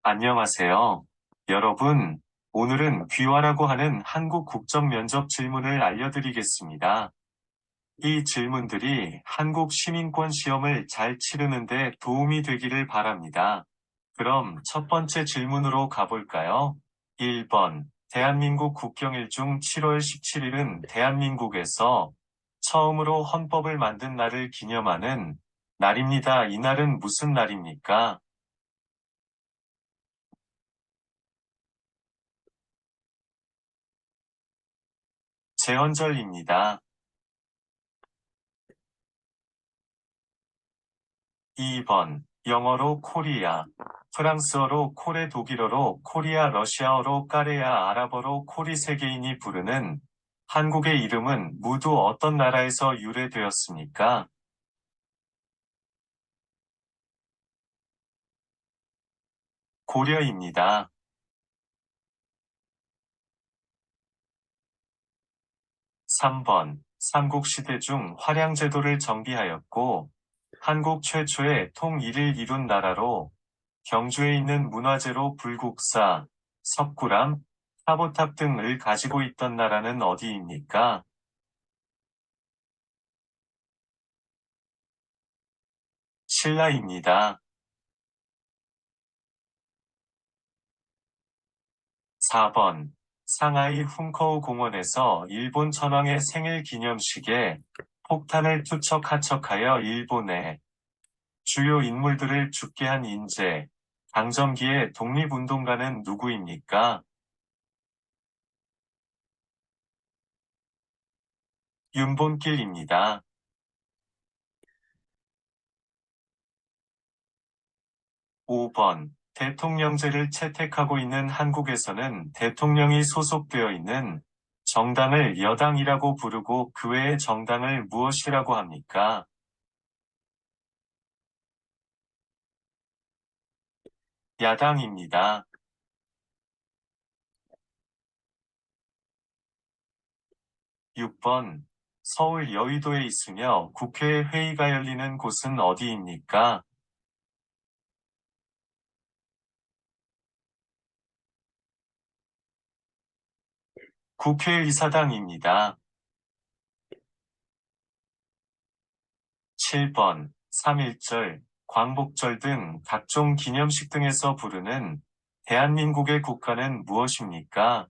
안녕하세요. 여러분, 오늘은 귀화라고 하는 한국 국적 면접 질문을 알려드리겠습니다. 이 질문들이 한국 시민권 시험을 잘 치르는 데 도움이 되기를 바랍니다. 그럼 첫 번째 질문으로 가볼까요? 1번. 대한민국 국경일 중 7월 17일은 대한민국에서 처음으로 헌법을 만든 날을 기념하는 날입니다. 이 날은 무슨 날입니까? 제헌절입니다. 2번. 영어로 코리아, 프랑스어로 코레, 독일어로 코리아, 러시아어로 까레야, 아랍어로 코리 세 개인이 부르는 한국의 이름은 모두 어떤 나라에서 유래되었습니까? 고려입니다. 3번. 삼국시대 중 화량제도를 정비하였고 한국 최초의 통일을 이룬 나라로 경주에 있는 문화재로 불국사, 석굴암, 사보탑 등을 가지고 있던 나라는 어디입니까? 신라입니다. 4번. 상하이 훈커우 공원에서 일본 천황의 생일 기념식에 폭탄을 투척 하척하여 일본의 주요 인물들을 죽게 한 인재, 강점기의 독립운동가는 누구입니까? 윤본길입니다. 5번. 대통령제를 채택하고 있는 한국에서는 대통령이 소속되어 있는 정당을 여당이라고 부르고 그 외의 정당을 무엇이라고 합니까? 야당입니다. 6번. 서울 여의도에 있으며 국회 회의가 열리는 곳은 어디입니까? 국회의사당입니다. 7번. 3.1절, 광복절 등 각종 기념식 등에서 부르는 대한민국의 국가는 무엇입니까?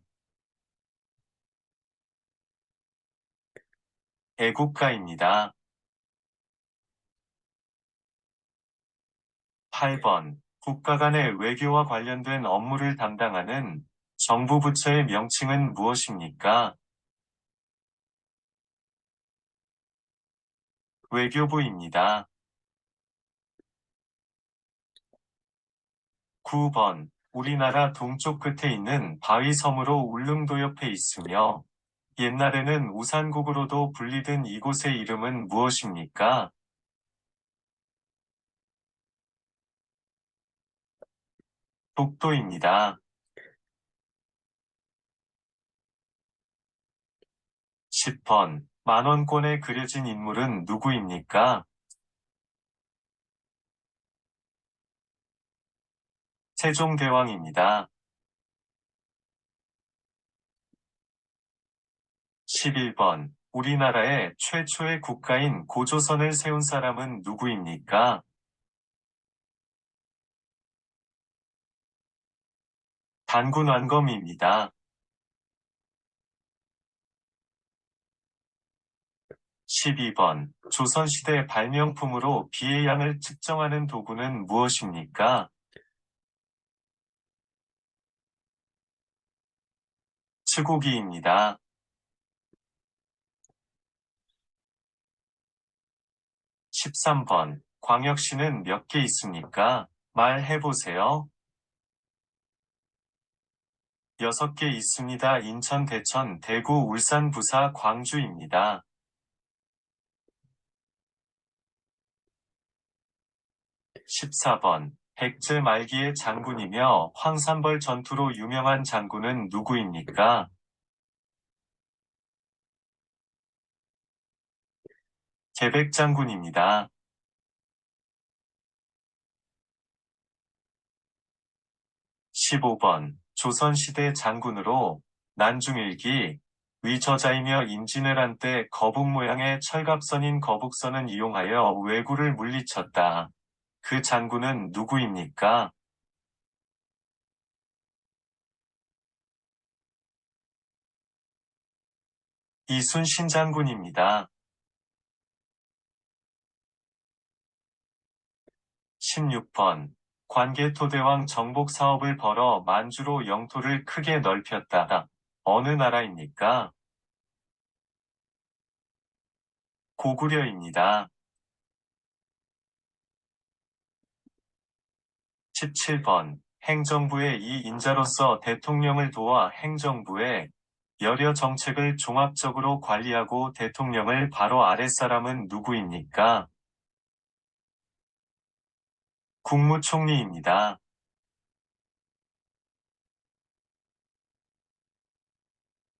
애국가입니다. 8번. 국가 간의 외교와 관련된 업무를 담당하는 정부 부처의 명칭은 무엇입니까? 외교부입니다. 9번. 우리나라 동쪽 끝에 있는 바위섬으로 울릉도 옆에 있으며 옛날에는 우산국으로도 불리던 이곳의 이름은 무엇입니까? 독도입니다. 10번. 만원권에 그려진 인물은 누구입니까? 세종대왕입니다. 11번. 우리나라의 최초의 국가인 고조선을 세운 사람은 누구입니까? 단군완검입니다. 12번. 조선시대 발명품으로 비의 양을 측정하는 도구는 무엇입니까? 치고기입니다. 13번. 광역시는 몇 개 있습니까? 말해보세요. 6개 있습니다. 인천, 대천, 대구, 울산, 부사, 광주입니다. 14번. 백제 말기의 장군이며 황산벌 전투로 유명한 장군은 누구입니까? 계백장군입니다. 15번 조선시대 장군으로 난중일기 위저자이며 임진왜란 때 거북 모양의 철갑선인 거북선을 이용하여 왜구를 물리쳤다. 그 장군은 누구입니까? 이순신 장군입니다. 16번 관개토대왕 정복 사업을 벌어 만주로 영토를 크게 넓혔다. 어느 나라입니까? 고구려입니다. 17번 행정부의 이 인자로서 대통령을 도와 행정부의 여러 정책을 종합적으로 관리하고 대통령을 바로 아랫사람은 누구입니까? 국무총리입니다.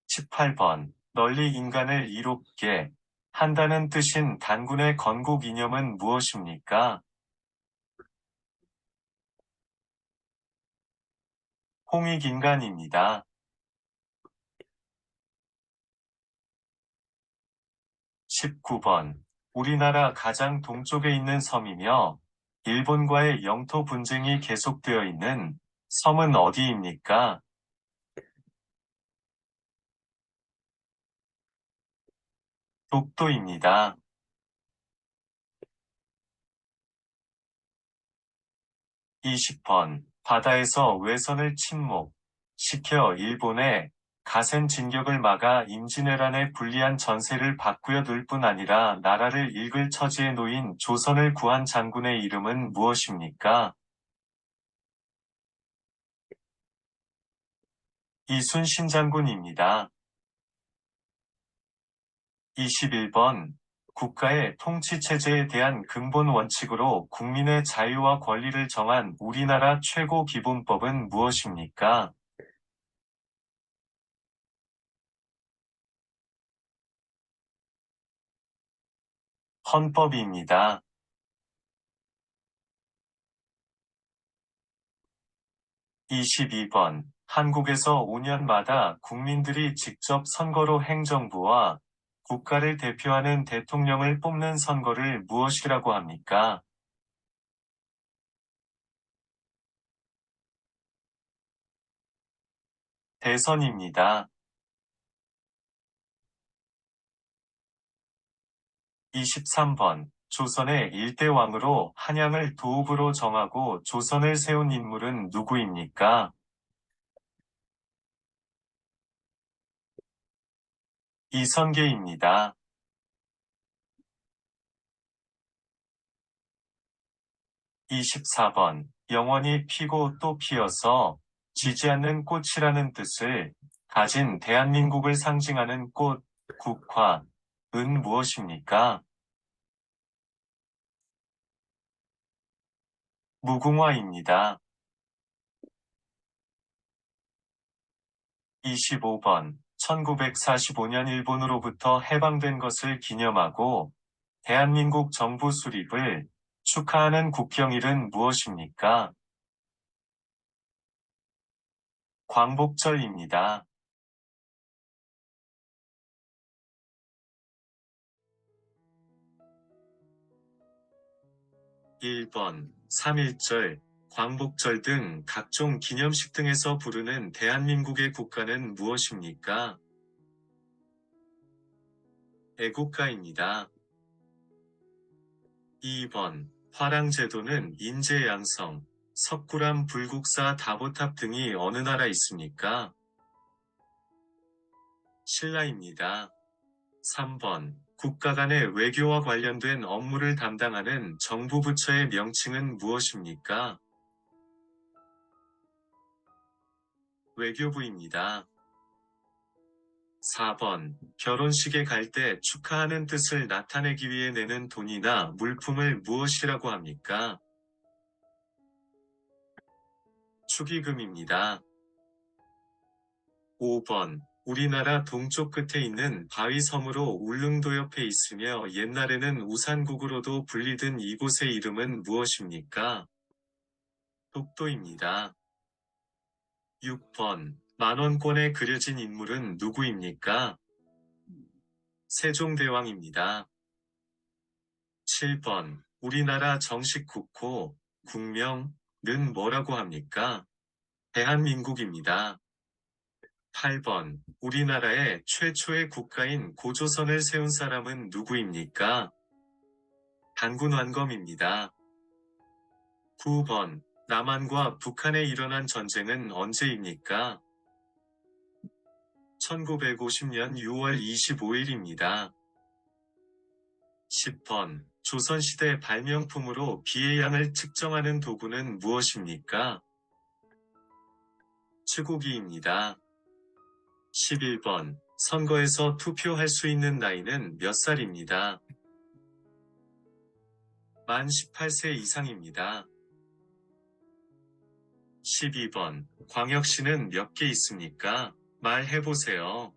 18번 널리 인간을 이롭게 한다는 뜻인 단군의 건국 이념은 무엇입니까? 홍익인간입니다. 19번 우리나라 가장 동쪽에 있는 섬이며 일본과의 영토 분쟁이 계속되어 있는 섬은 어디입니까? 독도입니다. 20번 바다에서 외선을 침묵시켜 일본의 가센 진격을 막아 임진왜란에 불리한 전세를 바꾸어 둘 뿐 아니라 나라를 잃을 처지에 놓인 조선을 구한 장군의 이름은 무엇입니까? 이순신 장군입니다. 21번 국가의 통치체제에 대한 근본 원칙으로 국민의 자유와 권리를 정한 우리나라 최고 기본법은 무엇입니까? 헌법입니다. 22번 한국에서 5년마다 국민들이 직접 선거로 행정부와 국가를 대표하는 대통령을 뽑는 선거를 무엇이라고 합니까? 대선입니다. 23번 조선의 일대 왕으로 한양을 도읍으로 정하고 조선을 세운 인물은 누구입니까? 이성계입니다. 24번 영원히 피고 또 피어서 지지 않는 꽃이라는 뜻을 가진 대한민국을 상징하는 꽃, 국화, 은 무엇입니까? 무궁화입니다. 25번 1945년 일본으로부터 해방된 것을 기념하고 대한민국 정부 수립을 축하하는 국경일은 무엇입니까? 광복절입니다. 1번 3.1절, 광복절 등 각종 기념식 등에서 부르는 대한민국의 국가는 무엇입니까? 애국가입니다. 2번 화랑제도는 인제양성, 석굴암 불국사 다보탑 등이 어느 나라 있습니까? 신라입니다. 3번 국가 간의 외교와 관련된 업무를 담당하는 정부 부처의 명칭은 무엇입니까? 외교부입니다. 4번 결혼식에 갈 때 축하하는 뜻을 나타내기 위해 내는 돈이나 물품을 무엇이라고 합니까? 축의금입니다. 5번 우리나라 동쪽 끝에 있는 바위 섬으로 울릉도 옆에 있으며 옛날에는 우산국으로도 불리던 이곳의 이름은 무엇입니까? 독도입니다. 6번. 만원권에 그려진 인물은 누구입니까? 세종대왕입니다. 7번. 우리나라 정식 국호, 국명은 뭐라고 합니까? 대한민국입니다. 8번. 우리나라의 최초의 국가인 고조선을 세운 사람은 누구입니까? 단군완검입니다. 9번. 남한과 북한에 일어난 전쟁은 언제입니까? 1950년 6월 25일입니다. 10번. 조선시대 발명품으로 비의 양을 측정하는 도구는 무엇입니까? 치국이입니다. 11번. 선거에서 투표할 수 있는 나이는 몇 살입니다? 만 18세 이상입니다. 12번. 광역시는 몇 개 있습니까? 말해보세요.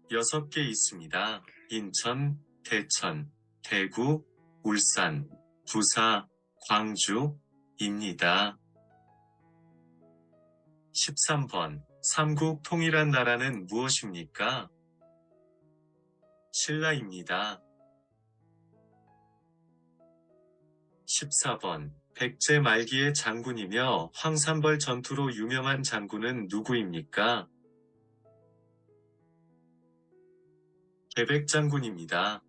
6개 있습니다. 인천, 대천, 대구, 울산, 부사, 광주입니다. 13번. 삼국 통일한 나라는 무엇입니까? 신라입니다. 14번. 백제 말기의 장군이며 황산벌 전투로 유명한 장군은 누구입니까? 계백장군입니다.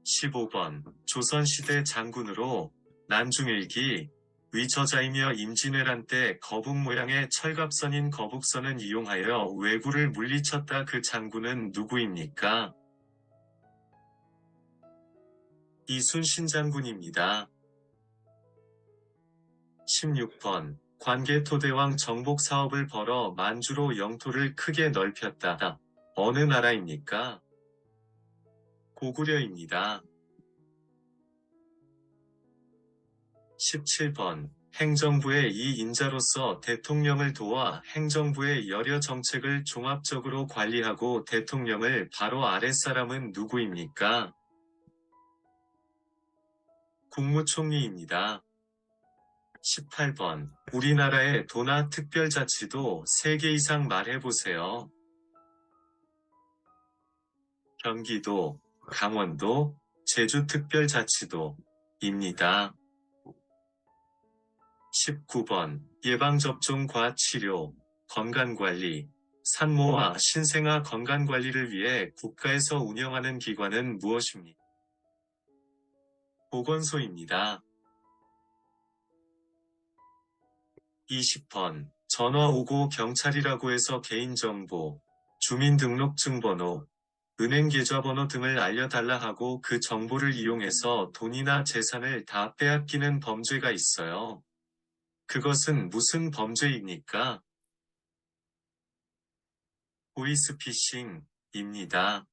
15번. 조선시대 장군으로 난중일기 위저자이며 임진왜란 때 거북 모양의 철갑선인 거북선을 이용하여 왜구를 물리쳤다. 그 장군은 누구입니까? 이순신 장군입니다. 16번. 관개토대왕 정복 사업을 벌어 만주로 영토를 크게 넓혔다. 어느 나라입니까? 고구려입니다. 17번. 행정부의 이 인자로서 대통령을 도와 행정부의 여러 정책을 종합적으로 관리하고 대통령을 바로 아랫사람은 누구입니까? 국무총리입니다. 18번. 우리나라의 도나 특별자치도 3개 이상 말해보세요. 경기도, 강원도, 제주특별자치도입니다. 19번. 예방접종과 치료, 건강관리, 산모와 신생아 건강관리를 위해 국가에서 운영하는 기관은 무엇입니까? 보건소입니다. 20번. 전화 오고 경찰이라고 해서 개인정보, 주민등록증번호, 은행계좌번호 등을 알려달라 하고 그 정보를 이용해서 돈이나 재산을 다 빼앗기는 범죄가 있어요. 그것은 무슨 범죄입니까? 보이스피싱입니다.